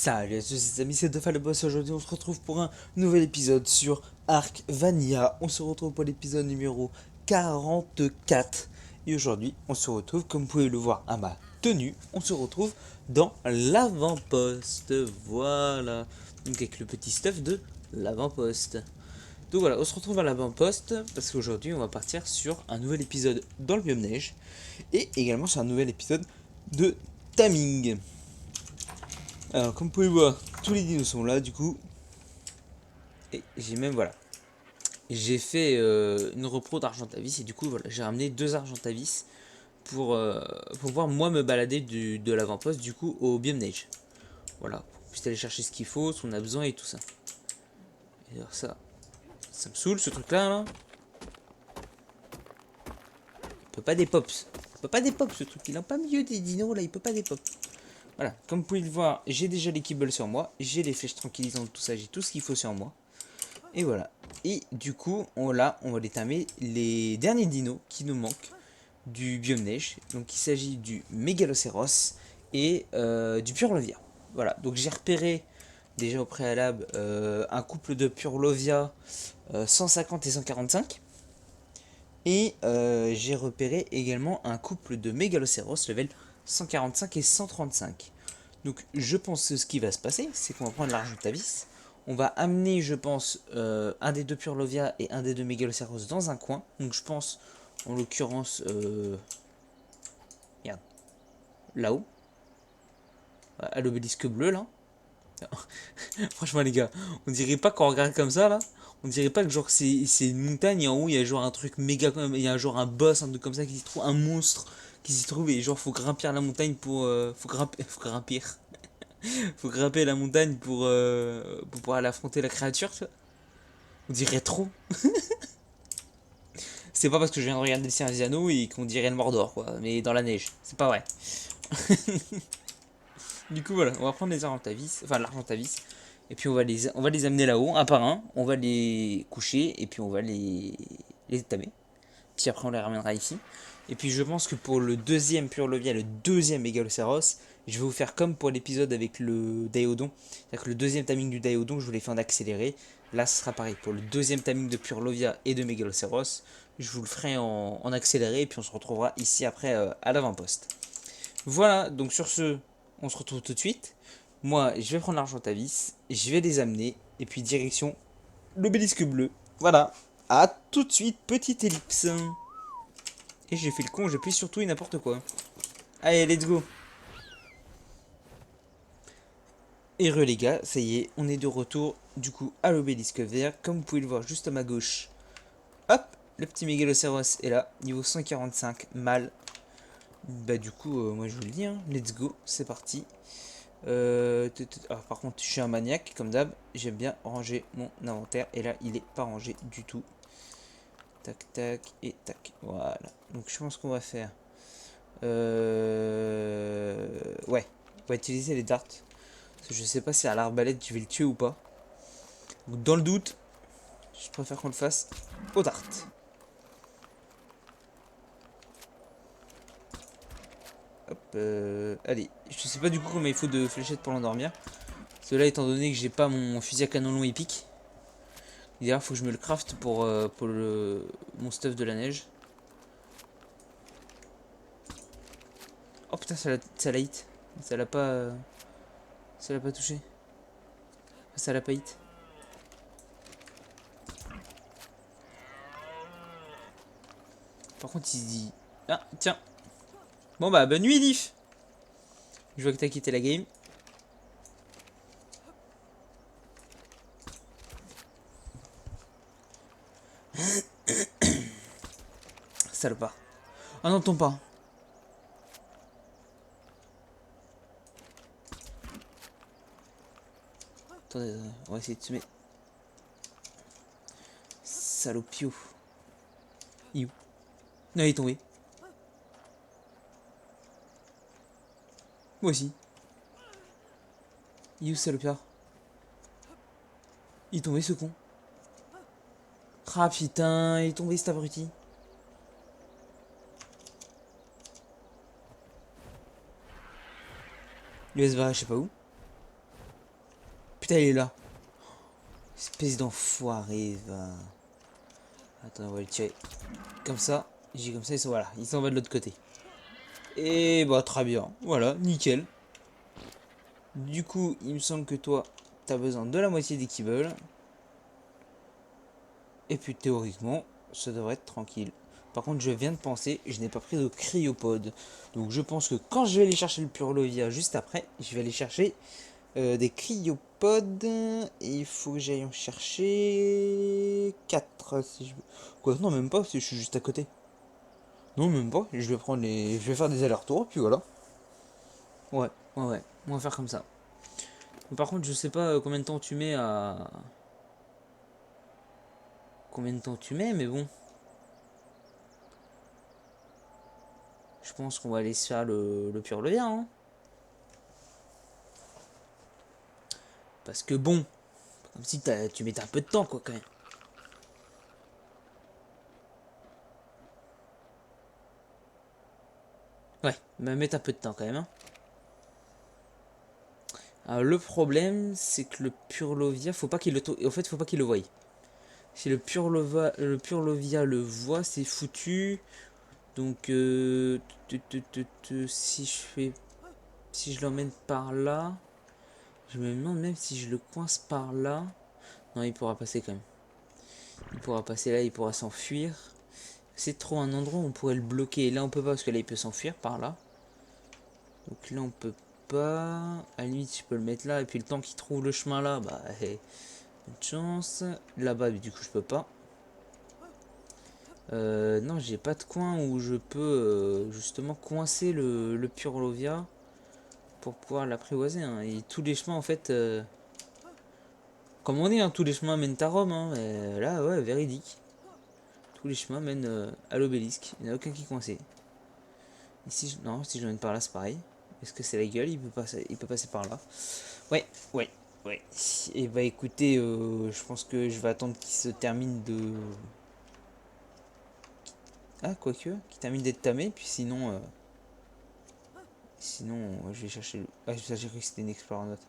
Salut à tous les amis, c'est Defa le boss. Aujourd'hui on se retrouve pour un nouvel épisode sur Arc Vanilla. On se retrouve pour l'épisode numéro 44. Et aujourd'hui on se retrouve, comme vous pouvez le voir à ma tenue, on se retrouve dans l'avant-poste. Voilà, donc avec le petit stuff de l'avant-poste. Donc voilà, on se retrouve à l'avant-poste parce qu'aujourd'hui on va partir sur un nouvel épisode dans le biome neige. Et également sur un nouvel épisode de Taming. Alors, comme vous pouvez le voir, tous les dinos sont là, du coup. Et j'ai même, voilà. J'ai fait une repro d'Argentavis, et du coup, voilà, j'ai ramené deux Argentavis pour pouvoir, moi, me balader de l'avant-poste, du coup, au biome neige. Voilà, pour qu'on puisse aller chercher ce qu'il faut, ce qu'on a besoin et tout ça. Et alors, ça me saoule, ce truc-là, là. Il peut pas des pops. Il peut pas des pops, ce truc. Il est en pas milieu des dinos, là, il peut pas des pops. Voilà, comme vous pouvez le voir, j'ai déjà les kibbles sur moi, j'ai les flèches tranquillisantes, tout ça, j'ai tout ce qu'il faut sur moi. Et voilà. Et du coup, on va les tamer les derniers dinos qui nous manquent du biome neige. Donc il s'agit du Mégalocéros et du Purlovia. Voilà, donc j'ai repéré déjà au préalable un couple de Purlovia 150 et 145. Et j'ai repéré également un couple de Mégalocéros level 145 et 135. Donc je pense que ce qui va se passer, c'est qu'on va prendre l'Argentavis. On va amener, je pense, un des deux Purlovia et un des deux Mégalocéros dans un coin. Donc je pense, en l'occurrence, regarde, là-haut, à l'obélisque bleu, là. Franchement, les gars, on dirait pas qu'on regarde comme ça, là. On dirait pas que genre c'est une montagne et en haut il y a genre un truc méga, il y a genre un boss, un truc comme ça qui s'y trouve, un monstre qui s'y trouve et genre faut grimper la montagne pour... faut grimper la montagne pour pouvoir aller affronter la créature, tu vois. On dirait trop. C'est pas parce que je viens de regarder le Seigneur des Anneaux et qu'on dirait le Mordor, quoi. Mais dans la neige. C'est pas vrai. Du coup, voilà. On va prendre les Argentavis. Enfin, l'Argentavis. Et puis, on va les amener là-haut, un par un. On va les coucher. Et puis, on va les tamer. Puis après, on les ramènera ici. Et puis, je pense que pour le deuxième Purlovia, le deuxième Mégalocéros, je vais vous faire comme pour l'épisode avec le Daeodon. C'est-à-dire que le deuxième timing du Daeodon, je vous l'ai fait en accéléré. Là, ce sera pareil. Pour le deuxième timing de Purlovia et de Mégalocéros, je vous le ferai en accéléré. Et puis, on se retrouvera ici après à l'avant-poste. Voilà, donc sur ce, on se retrouve tout de suite. Moi, je vais prendre l'Argentavis, je vais les amener, et puis direction l'obélisque bleu. Voilà, à tout de suite, petite ellipse. Et j'ai fait le con, j'appuie sur tout et n'importe quoi. Allez, let's go. Heureux les gars, ça y est, on est de retour du coup à l'obélisque vert. Comme vous pouvez le voir juste à ma gauche. Hop, le petit Mégalocéros est là, niveau 145, mal. Bah du coup, moi je vous le dis, hein, let's go, c'est parti. Par contre, je suis un maniaque, comme d'hab. J'aime bien ranger mon inventaire. Et là, il est pas rangé du tout. Tac, tac, et tac. Voilà. Donc, je pense qu'on va faire... Ouais. On va utiliser les darts. Parce que je sais pas si à l'arbalète, je vais le tuer ou pas. Donc, dans le doute, je préfère qu'on le fasse aux darts. Hop, allez. Je sais pas du coup combien il faut de fléchettes pour l'endormir. Cela étant donné que j'ai pas mon fusil à canon long épique. D'ailleurs, faut que je me le craft pour mon stuff de la neige. Oh putain, ça l'a hit. Ça l'a pas. Ça l'a pas touché. Ça l'a pas hit. Par contre, il se dit. Ah, tiens. Bon bah, bonne nuit, Diff. Je vois que t'as quitté la game. Salopard. Ah non, tombe pas. Attendez, on va essayer de se mettre. Salopio. Il est où? Non, il est tombé. Moi aussi. Il est où, salopard? Il est tombé, ce con. Ah putain, il est tombé, cet abruti. Il va se barrer, je sais pas où. putain, il est là. Espèce d'enfoiré, va. Attends, on va le tirer. Comme ça. J'ai comme ça, voilà, il s'en va de l'autre côté. Et bah, très bien. Voilà, nickel. Du coup, il me semble que toi, t'as besoin de la moitié des kibbles. Et puis, théoriquement, ça devrait être tranquille. Par contre, je viens de penser, je n'ai pas pris de cryopode. Donc, je pense que quand je vais aller chercher le Purlovia juste après, je vais aller chercher des cryopodes. Et il faut que j'aille en chercher 4 si je veux. Quoi, non, même pas, parce que je suis juste à côté. Non, même pas. Je vais prendre les. Je vais faire des allers-retours, puis voilà. Ouais. On va faire comme ça. Mais par contre, je sais pas combien de temps tu mets à. Combien de temps tu mets, mais bon. Je pense qu'on va aller se faire le Purlovia, hein. Parce que bon. Comme si tu mettais un peu de temps, quoi, quand même. Ouais, mais mettre un peu de temps, quand même, hein. Alors, le problème, c'est que le Purlovia, faut pas qu'il le. En fait, faut pas qu'il le voie. Si le Purlovia le voit, c'est foutu. Donc, si je fais. Si je l'emmène par là. Je me demande même si je le coince par là. Non, il pourra passer quand même. Il pourra passer là, il pourra s'enfuir. C'est trop un endroit où on pourrait le bloquer. Là, on peut pas parce que là, il peut s'enfuir par là. Donc là, on peut pas. À la limite, je peux le mettre là. Et puis le temps qu'il trouve le chemin là, bah, hey, bonne chance. Là-bas, du coup, je peux pas. Non, j'ai pas de coin où je peux justement coincer le Purlovia pour pouvoir l'apprivoiser, hein. Et tous les chemins, en fait, comme on dit, hein, tous les chemins mènent à Rome, hein. Mais là, ouais, véridique. Tous les chemins mènent à l'obélisque. Il n'y en a aucun qui est coincé. Ici, non, si je l'emmène par là, c'est pareil. Est-ce que c'est la gueule? Il peut passer par là. Ouais, ouais, ouais. Et bah écoutez, je pense que je vais attendre qu'il se termine de. Ah, quoique, qu'il termine d'être tamé, puis sinon. Sinon, je vais chercher. Ah, j'ai cru que c'était une explorer note.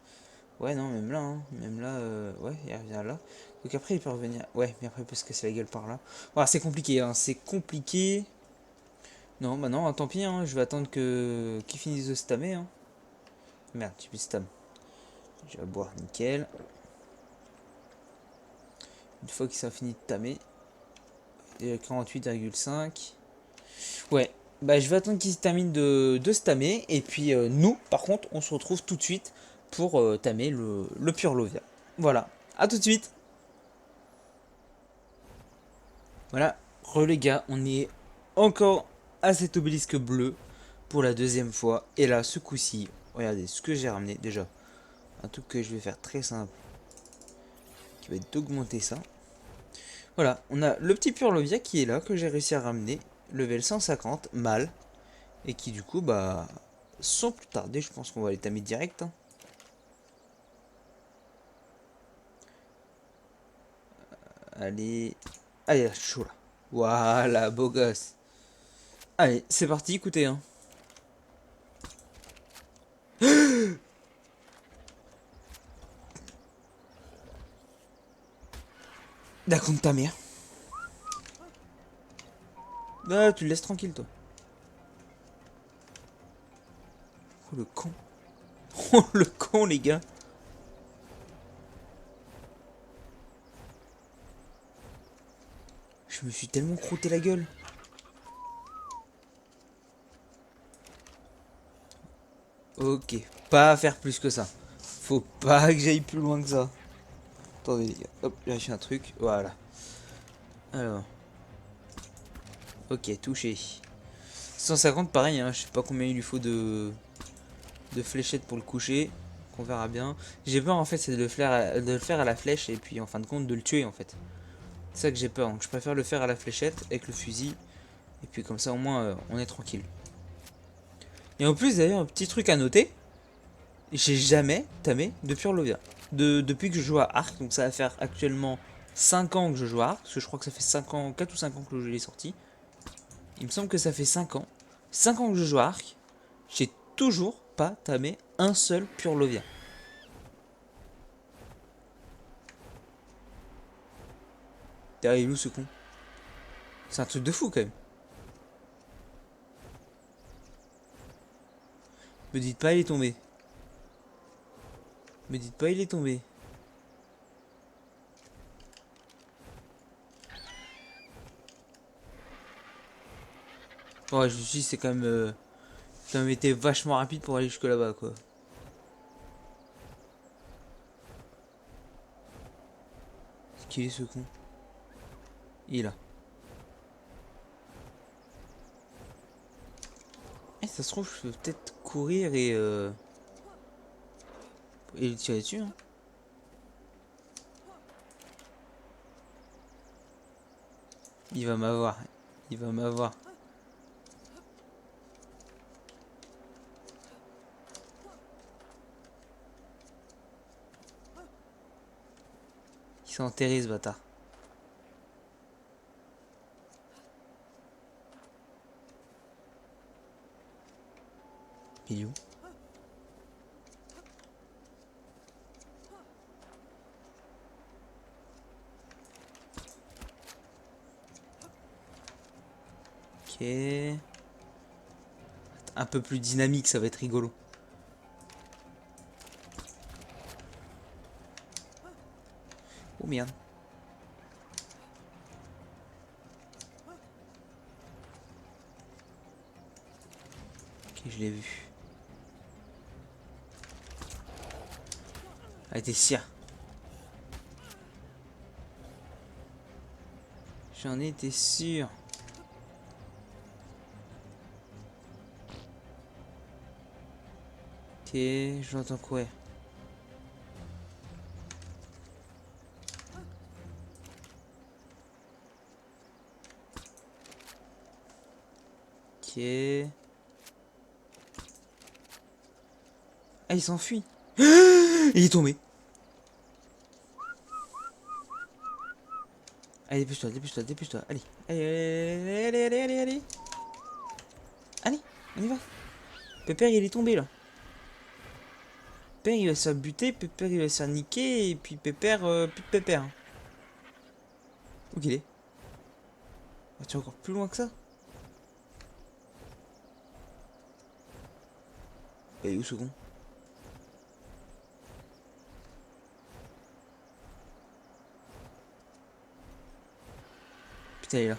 Ouais, non, même là, hein. Même là, ouais, il revient là. Donc après, il peut revenir. Ouais, mais après, parce que c'est la gueule par là. Voilà, c'est compliqué, hein. C'est compliqué. Non, bah non, tant pis, hein. Je vais attendre que qu'il finisse de stammer, hein. Merde, tu peux stam. Je vais boire, nickel. Une fois qu'il sera fini de tamer. 48,5. Ouais, bah je vais attendre qu'il termine de stammer. Et puis nous, par contre, on se retrouve tout de suite pour tamer le Purlovia. Voilà, à tout de suite. Voilà, les gars, on est encore à cet obélisque bleu pour la deuxième fois. Et là, ce coup-ci, regardez ce que j'ai ramené déjà. Un truc que je vais faire très simple, qui va être d'augmenter ça. Voilà, on a le petit Purlovia qui est là, que j'ai réussi à ramener. Level 150, mal. Et qui du coup, bah, sans plus tarder, je pense qu'on va les tamer direct, hein. Allez, allez, chaud là. Voilà, beau gosse. Allez, c'est parti, écoutez, hein. D'accord, ta mère. Ah, tu le laisses tranquille, toi. Oh, le con. Oh, le con, les gars. Je me suis tellement crotté la gueule. Ok, pas à faire plus que ça. Faut pas que j'aille plus loin que ça. Attendez, les gars. Hop, j'ai fait un truc. Voilà. Alors. Ok, touché. 150, pareil, hein. Je sais pas combien il lui faut de fléchettes pour le coucher. Qu'on verra bien. J'ai peur, en fait, c'est de le faire à la flèche et puis, en fin de compte, de le tuer, en fait. C'est ça que j'ai peur. Donc, je préfère le faire à la fléchette avec le fusil. Et puis, comme ça, au moins, on est tranquille. Et en plus, d'ailleurs, un petit truc à noter. J'ai jamais tamé de Purlovia. Depuis que je joue à Ark, donc ça va faire actuellement 5 ans que je joue à Ark, parce que je crois que ça fait 5 ans, 4 ou 5 ans que le jeu est sorti. Il me semble que ça fait 5 ans. 5 ans que je joue à Ark, j'ai toujours pas tamé un seul Purlovia. Derrière nous, ce con. C'est un truc de fou quand même. Me dites pas il est tombé. Me dites pas il est tombé. Ouais, je me suis dit c'est quand même... ça m'a été vachement rapide pour aller jusque là-bas quoi. C'est qui est ce con? Il est là. Eh, ça se trouve, je peux peut-être courir et lui tirer dessus. Hein. Il va m'avoir. Il va m'avoir. Il s'est enterré ce bâtard. Il est où? Ok. Un peu plus dynamique, ça va être rigolo. Oh merde. Ok, je l'ai vu. Ah, t'es sûr. J'en étais sûr. Ok, je l'entends courir. Ok. Ah, il s'enfuit. Il est tombé. Allez, dépêche-toi, dépêche-toi, dépêche-toi. Allez, allez, allez, allez, allez, allez, allez. Allez, on y va. Pépère, il est tombé là. Pépère, il va se faire buter, Pépère, il va se faire niquer, et puis Pépère, plus de Pépère. Où qu'il est? Ah, tu es encore plus loin que ça? Et où ce con? Putain, il est là.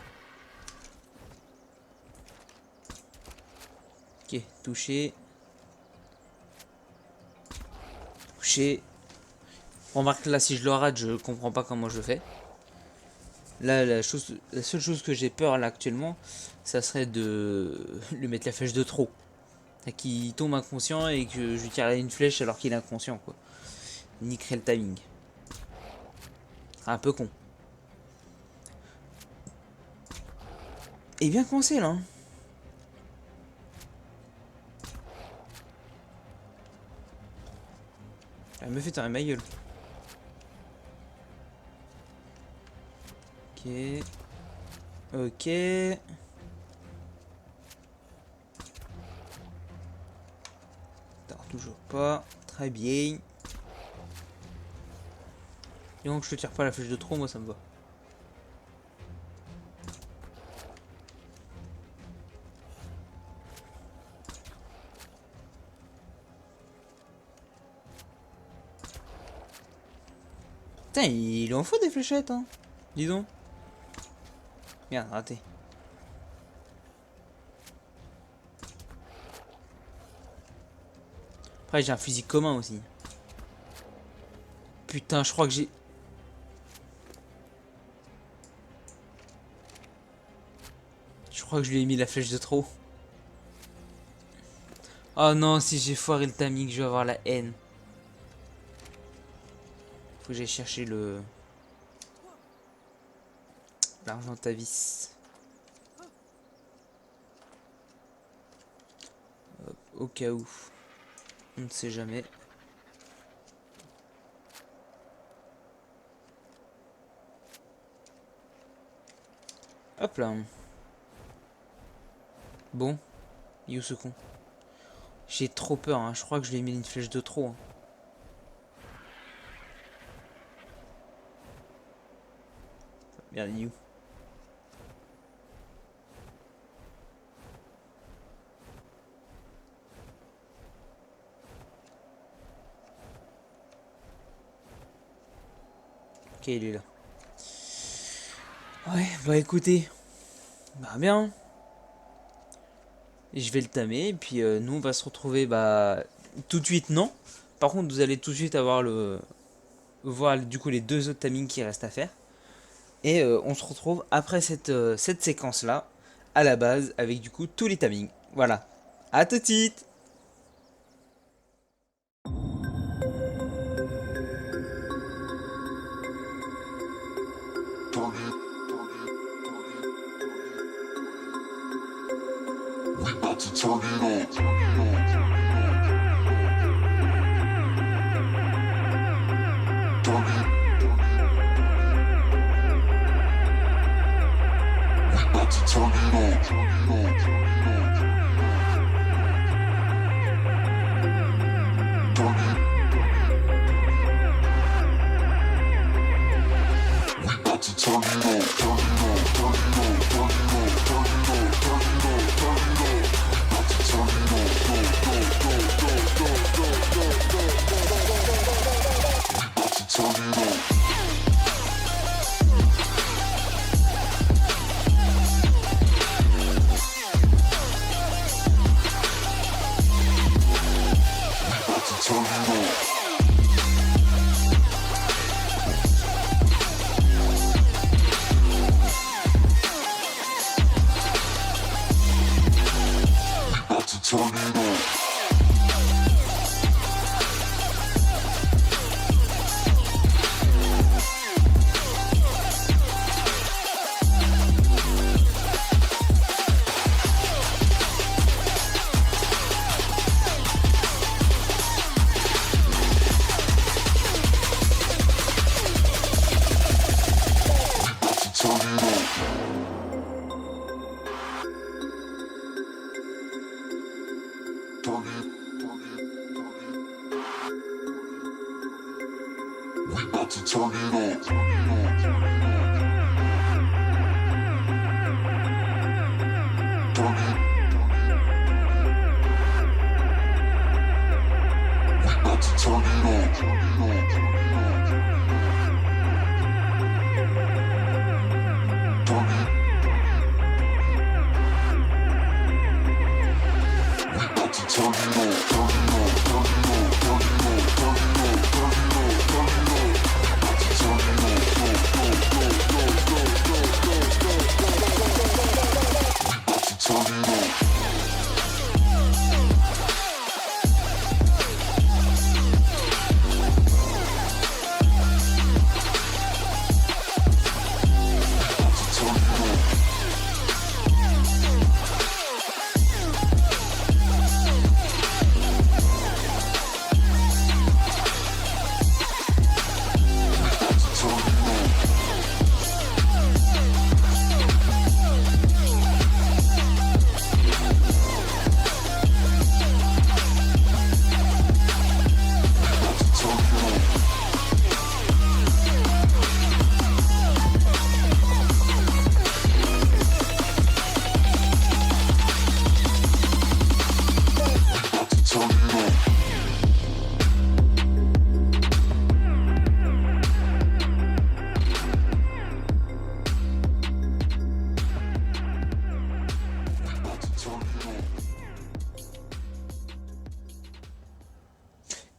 Ok, touché. Touché. Remarque là, si je le rate, je comprends pas comment je fais. Là, la seule chose que j'ai peur là actuellement, ça serait de lui mettre la flèche de trop. Qu'il tombe inconscient et que je lui tire une flèche alors qu'il est inconscient quoi. Niquerait le timing. Un peu con. Et bien commencé là. Hein. Elle me fait tirer ma gueule. Ok. Ok. Attends, toujours pas. Très bien. Et donc je te tire pas la flèche de trop, moi ça me va. Putain, il en faut des fléchettes, hein. Dis donc. Merde, raté. Après, j'ai un fusil commun aussi. Putain, je crois que j'ai... Je crois que je lui ai mis la flèche de trop. Oh non, si j'ai foiré le timing, je vais avoir la haine. Faut que j'aille chercher le... l'argent à vis. Au cas où. On ne sait jamais. Hop là. Bon. Il est où ce con? J'ai trop peur, hein. Je crois que je lui ai mis une flèche de trop. Hein. Merde, il est où? Ok, il est là. Ouais, bah écoutez, bah bien. Je vais le tamer et puis nous on va se retrouver bah tout de suite non. Par contre vous allez tout de suite avoir le voir du coup les deux autres tamings qui restent à faire. Et on se retrouve après cette séquence là à la base avec du coup tous les tamings. Voilà. À tout de suite.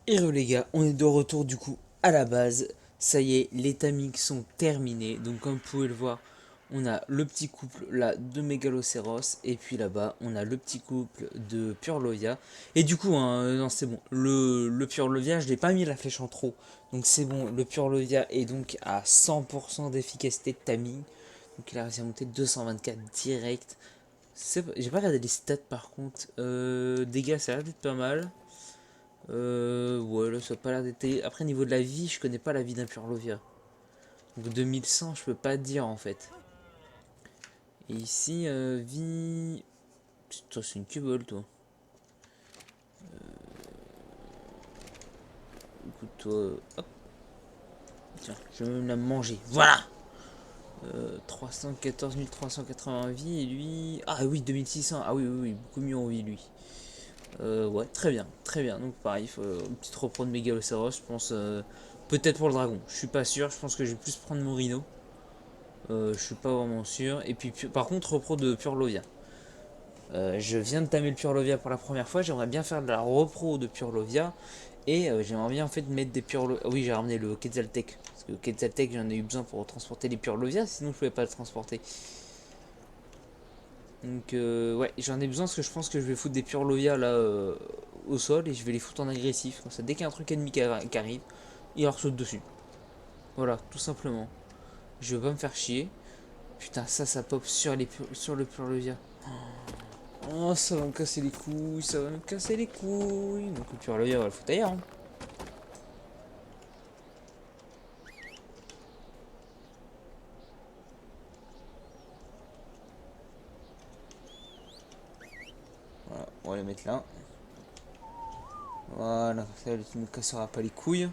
Et les gars, on est de retour du coup à la base. Ça y est, les tamings sont terminés. Donc comme vous pouvez le voir, on a le petit couple là de Mégalocéros. Et puis là-bas, on a le petit couple de Purlovia. Et du coup, hein, non c'est bon. Le Purlovia, je l'ai pas mis la flèche en trop. Donc c'est bon, le Purlovia est donc à 100% d'efficacité de taming. Donc il a réussi à monter 224 direct. J'ai pas regardé les stats par contre. Dégâts, ça a l'air d'être pas mal. Ouais, là, ça a pas l'air d'être. Après, niveau de la vie, je connais pas la vie d'un Purlovia. Donc 2100, je peux pas dire en fait. Et ici, vie. Toi, c'est une cubole, toi. Écoute, toi. Hop. Tiens, je vais me la manger. Voilà! 314 380 vie et lui... Ah oui, 2600. Ah oui, oui, oui, beaucoup mieux en vie lui. Ouais, très bien, très bien. Donc pareil, une petite repro de Megalosaurus, je pense. Peut-être pour le dragon, je suis pas sûr. Je pense que je vais plus prendre mon Rhino. Je suis pas vraiment sûr. Et puis par contre, repro de Purlovia. Je viens de tamer le Purlovia pour la première fois. J'aimerais bien faire de la repro de Purlovia. Et j'aimerais bien en fait mettre des Purlovia. Oui, j'ai ramené le Quetzaltech. Parce que le Quetzaltech, j'en ai eu besoin pour transporter les Purlovia. Sinon, je pouvais pas le transporter. Donc, ouais, j'en ai besoin parce que je pense que je vais foutre des Purlovia là au sol. Et je vais les foutre en agressif. Comme ça, dès qu'il y a un truc ennemi qui arrive, il leur saute dessus. Voilà, tout simplement. Je veux pas me faire chier. Putain, ça pop sur le Purlovia. Oh, ça va me casser les couilles, ça va me casser les couilles. Donc le Purlovia, on va le foutre ailleurs. Hein. Voilà, on va le mettre là. Voilà, ça ne me cassera pas les couilles.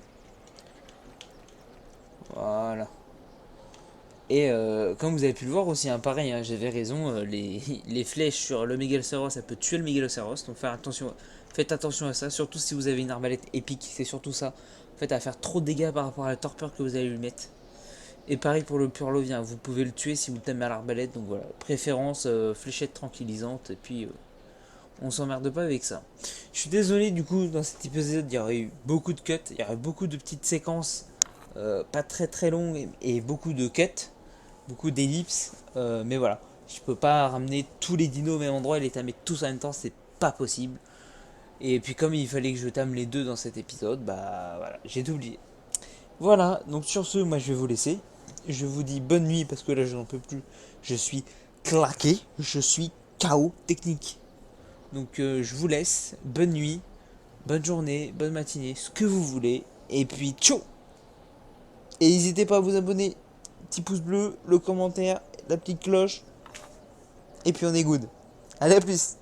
Voilà. Et comme vous avez pu le voir aussi, hein, pareil, hein, j'avais raison, les flèches sur le Megalosaurus, ça peut tuer le Megalosaurus, donc faites attention à ça, surtout si vous avez une arbalète épique, c'est surtout ça. Faites à faire trop de dégâts par rapport à la torpeur que vous allez lui mettre. Et pareil pour le Purlovien, vous pouvez le tuer si vous le tapez à l'arbalète, donc voilà, préférence fléchette tranquillisante, et puis on s'emmerde pas avec ça. Je suis désolé du coup, dans cet épisode, il y aurait eu beaucoup de cuts, il y aurait beaucoup de petites séquences pas très très longues et beaucoup de cuts, beaucoup d'ellipses, mais voilà, je peux pas ramener tous les dinos au même endroit et les tamer tous en même temps, c'est pas possible. Et puis comme il fallait que je tame les deux dans cet épisode, bah voilà, j'ai tout oublié. Voilà, donc sur ce, moi je vais vous laisser. Je vous dis bonne nuit parce que là je n'en peux plus. Je suis claqué, je suis KO technique. Donc je vous laisse, bonne nuit, bonne journée, bonne matinée, ce que vous voulez. Et puis ciao. Et n'hésitez pas à vous abonner. Petit pouce bleu, le commentaire, la petite cloche. Et puis on est good. Allez, à plus.